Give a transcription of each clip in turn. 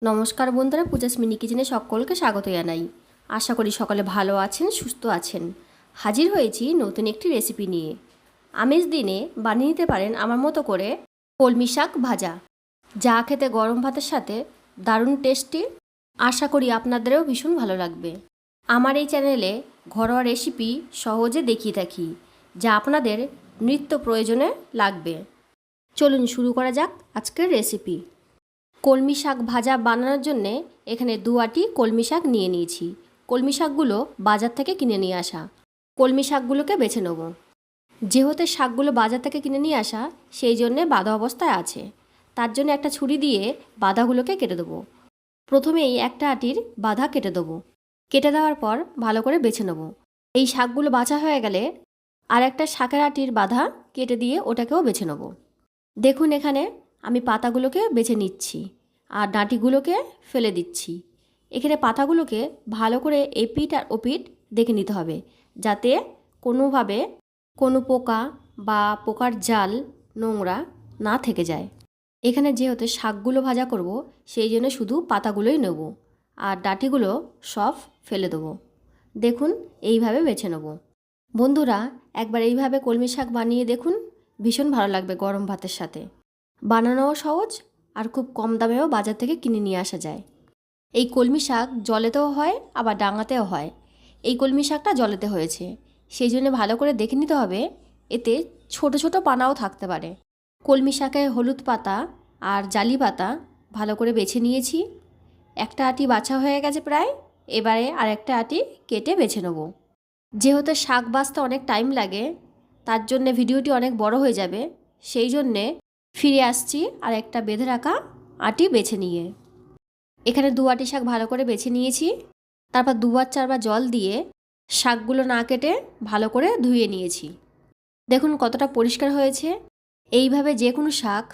নমস্কার বন্ধুরা, পূজাস মিনি কিচেনে সকলকে স্বাগত জানাই। আশা করি সকলে ভালো আছেন, সুস্থ আছেন। হাজির হয়েছি নতুন একটি রেসিপি নিয়ে। আমেজ দিনে বানিয়ে নিতে পারেন আমার মতো করে কলমি শাক ভাজা, যা খেতে গরম ভাতের সাথে দারুণ টেস্টি। আশা করি আপনাদেরও ভীষণ ভালো লাগবে। আমার এই চ্যানেলে ঘরোয়া রেসিপি সহজে দেখিয়ে থাকি, যা আপনাদের নিত্য প্রয়োজনে লাগবে। চলুন শুরু করা যাক আজকের রেসিপি। কলমি শাক ভাজা বানানোর জন্যে এখানে 2 আঁটি কলমি শাক নিয়ে নিয়েছি। কলমি শাকগুলো বাজার থেকে কিনে নিয়ে আসা। কলমি শাকগুলোকে বেছে নেব। যেহেতু শাকগুলো বাজার থেকে কিনে নিয়ে আসা, সেই জন্যে বাঁধা অবস্থায় আছে। তার জন্য একটা ছুরি দিয়ে বাঁধাগুলোকে কেটে দেবো। প্রথমেই একটা আঁটির বাঁধা কেটে দেবো। কেটে দেওয়ার পর ভালো করে বেছে নেব। এই শাকগুলো বাছা হয়ে গেলে আর একটা শাকের আঁটির বাঁধা কেটে দিয়ে ওটাকেও বেছে নেব। দেখুন এখানে আমি পাতাগুলোকে বেছে নিচ্ছি আর ডাঁটিগুলোকে ফেলে দিচ্ছি। এখানে পাতাগুলোকে ভালো করে এপিঠ আর ওপিঠ দেখে নিতে হবে, যাতে কোনোভাবে কোনো পোকা বা পোকার জাল নোংরা না থেকে যায়। এখানে যেহেতু শাকগুলো ভাজা করব, সেই জন্য শুধু পাতাগুলোই নেব আর ডাঁটিগুলো সব ফেলে দেবো। দেখুন এইভাবে বেছে নেব। বন্ধুরা, একবার এইভাবে কলমি শাক বানিয়ে দেখুন, ভীষণ ভালো লাগবে গরম ভাতের সাথে। বানানোও সহজ আর খুব কম দামেও বাজার থেকে কিনে নিয়ে আসা যায়। এই কলমি শাক জলেতেও হয় আবার ডাঙাতেও হয়। এই কলমি শাকটা জলেতে হয়েছে, সেই জন্য ভালো করে দেখে নিতে হবে, এতে ছোট ছোট পানাও থাকতে পারে। কলমি শাকে হলুদ পাতা আর জালি পাতা ভালো করে বেছে নিয়েছি। একটা আঁটি বাছা হয়ে গেছে প্রায়। এবারে আর একটা আঁটি কেটে বেছে নেব। যেহেতু শাক বাছতে অনেক টাইম লাগে, তার জন্যে ভিডিওটি অনেক বড় হয়ে যাবে, সেই জন্যে ফিরে আসছি আর একটা বেঁধে রাখা আঁটি বেছে নিয়ে। এখানে 2 আঁটি শাক ভালো করে বেছে নিয়েছি। তারপর 2-4 বার জল দিয়ে শাকগুলো না কেটে ভালো করে ধুয়ে নিয়েছি। দেখুন কতটা পরিষ্কার হয়েছে। এইভাবে যে কোনো শাক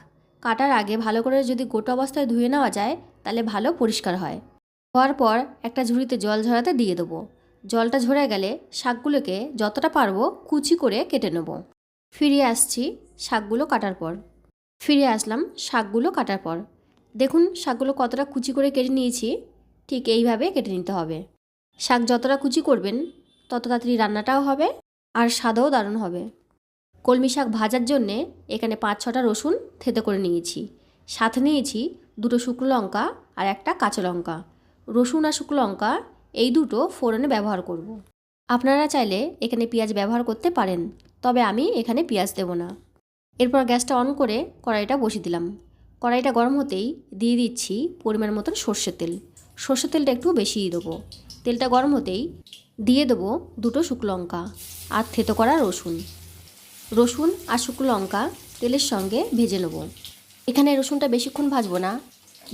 কাটার আগে ভালো করে যদি গোটা অবস্থায় ধুয়ে নেওয়া যায়, তাহলে ভালো পরিষ্কার হয়। হওয়ার পর একটা ঝুড়িতে জল ঝরাতে দিয়ে দেবো। জলটা ঝরে গেলে শাকগুলোকে যতটা পারবো কুচি করে কেটে নেব। ফিরে আসছি শাকগুলো কাটার পর। ফিরে আসলাম শাকগুলো কাটার পর। দেখুন শাকগুলো কতটা কুচি করে কেটে নিয়েছি। ঠিক এইভাবে কেটে নিতে হবে। শাক যতটা কুচি করবেন তত তাড়াতাড়ি রান্নাটাও হবে আর স্বাদও দারুণ হবে। কলমি শাক ভাজার জন্যে এখানে 5-6টা রসুন থেঁতো করে নিয়েছি। সাথে নিয়েছি 2টো শুকনো লঙ্কা আর একটা কাঁচা লঙ্কা। রসুন আর শুকনো লঙ্কা এই দুটো ফোড়নে ব্যবহার করব। আপনারা চাইলে এখানে পেঁয়াজ ব্যবহার করতে পারেন, তবে আমি এখানে পেঁয়াজ দেব না। এরপর গ্যাসটা অন করে কড়াইটা বসিয়ে দিলাম। কড়াইটা গরম হতেই দিয়ে দিচ্ছি পরিমাণ মতন সর্ষের তেল। সর্ষের তেলটা একটু বেশিই দেবো। তেলটা গরম হতেই দিয়ে দেবো 2টো শুকনো লঙ্কা আর থেঁতো করা রসুন। রসুন আর শুকনো লঙ্কা তেলের সঙ্গে ভেজে নেব। এখানে রসুনটা বেশিক্ষণ ভাজবো না,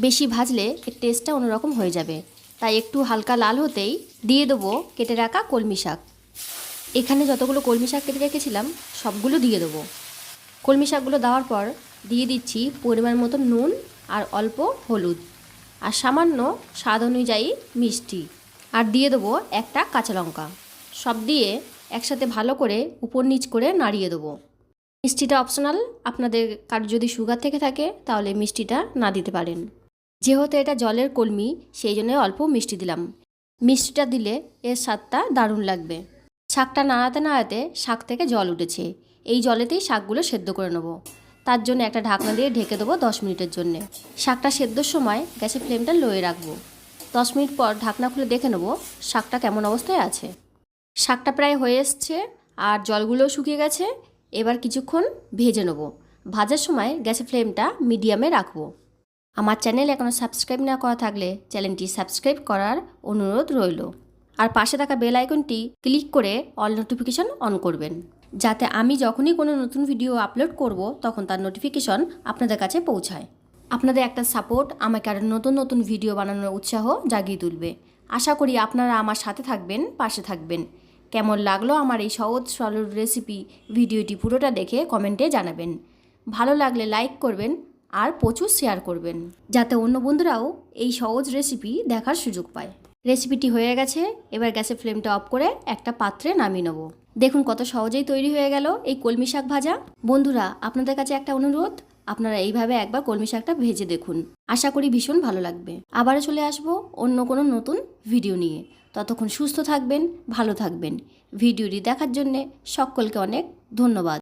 বেশি ভাজলে এর টেস্টটা অন্যরকম হয়ে যাবে। তাই একটু হালকা লাল হতেই দিয়ে দেবো কেটে রাখা কলমি শাক। এখানে যতগুলো কলমি শাক কেটে রেখেছিলাম সবগুলো দিয়ে দেবো। কলমি শাকগুলো দেওয়ার পর দিয়ে দিচ্ছি পরিমাণ মতো নুন আর অল্প হলুদ আর সামান্য স্বাদ অনুযায়ী মিষ্টি, আর দিয়ে দেবো একটা কাঁচা লঙ্কা। সব দিয়ে একসাথে ভালো করে উপর নিচ করে নাড়িয়ে দেবো। মিষ্টিটা অপশনাল, আপনাদের কার যদি সুগার থেকে থাকে তাহলে মিষ্টিটা না দিতে পারেন। যেহেতু এটা জলের কলমি, সেই জন্য অল্প মিষ্টি দিলাম। মিষ্টিটা দিলে এর স্বাদটা দারুণ লাগবে। শাকটা নাড়াতে নাড়াতে শাক থেকে জল উঠেছে। এই জলেতেই শাকগুলো সেদ্ধ করে নেব। তার জন্য একটা ঢাকনা দিয়ে ঢেকে দেবো 10 মিনিটের জন্যে। শাকটা সেদ্ধর সময় গ্যাসের ফ্লেমটা লোয়ে রাখবো। 10 মিনিট পর ঢাকনা খুলে দেখে নেব শাকটা কেমন অবস্থায় আছে। শাকটা প্রায় হয়ে এসছে আর জলগুলোও শুকিয়ে গেছে। এবার কিছুক্ষণ ভেজে নেব। ভাজার সময় গ্যাসের ফ্লেমটা মিডিয়ামে রাখবো। আমার চ্যানেল এখনও সাবস্ক্রাইব না করা থাকলে চ্যানেলটি সাবস্ক্রাইব করার অনুরোধ রইল। আর পাশে থাকা বেল আইকনটি ক্লিক করে অল নোটিফিকেশন অন করবেন, যাতে আমি যখনই কোনো নতুন ভিডিও আপলোড করব তখন তার নোটিফিকেশন আপনাদের কাছে পৌঁছায়। আপনাদের একটা সাপোর্ট আমাকে আরও নতুন নতুন ভিডিও বানানোর উৎসাহ জাগিয়ে তুলবে। আশা করি আপনারা আমার সাথে থাকবেন, পাশে থাকবেন। কেমন লাগলো আমার এই সহজ সরল রেসিপি ভিডিওটি পুরোটা দেখে কমেন্টে জানাবেন। ভালো লাগলে লাইক করবেন আর প্রচুর শেয়ার করবেন, যাতে অন্য বন্ধুরাও এই সহজ রেসিপি দেখার সুযোগ পায়। রেসিপিটি হয়ে গেছে। এবার গ্যাসের ফ্লেমটা অফ করে একটা পাত্রে নামিয়ে নেব। দেখুন কত সহজেই তৈরি হয়ে গেল এই কলমি শাক ভাজা। বন্ধুরা, আপনাদের কাছে একটা অনুরোধ, আপনারা এইভাবে একবার কলমি শাকটা ভেজে দেখুন, আশা করি ভীষণ ভালো লাগবে। আবারও চলে আসবো অন্য কোনো নতুন ভিডিও নিয়ে। ততক্ষণ সুস্থ থাকবেন, ভালো থাকবেন। ভিডিওটি দেখার জন্যে সকলকে অনেক ধন্যবাদ।